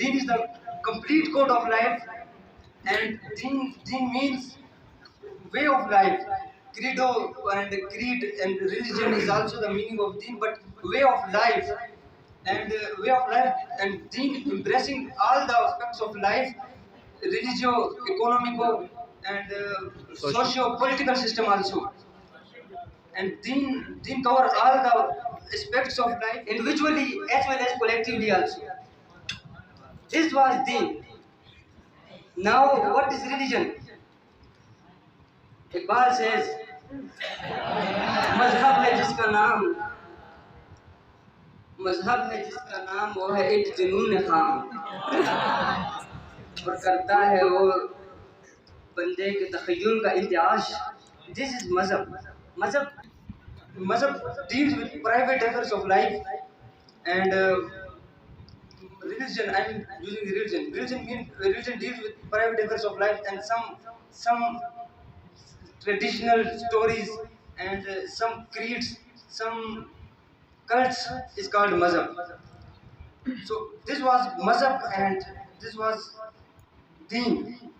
Deen is the complete code of life, and deen means way of life. Credo and religion is also the meaning of deen, but way of life way of life and deen embracing all the aspects of life, religio, economico, and socio-political system also. And deen cover all the aspects of life, individually as well as collectively also. This was deen. Now, what is religion? Iqbal says, मजहब है जिसका नाम मजहब है जिसका नाम वो है एक जुनून खाम और करता है वो बंदे के तखय्युल का इंतहाश. दिस इज मजहब. मजहब deals with private affairs of life, and religion, I mean using religion deals with private affairs of life and some traditional stories and some creeds, some cults is called mazhab. So this was mazhab and this was deen.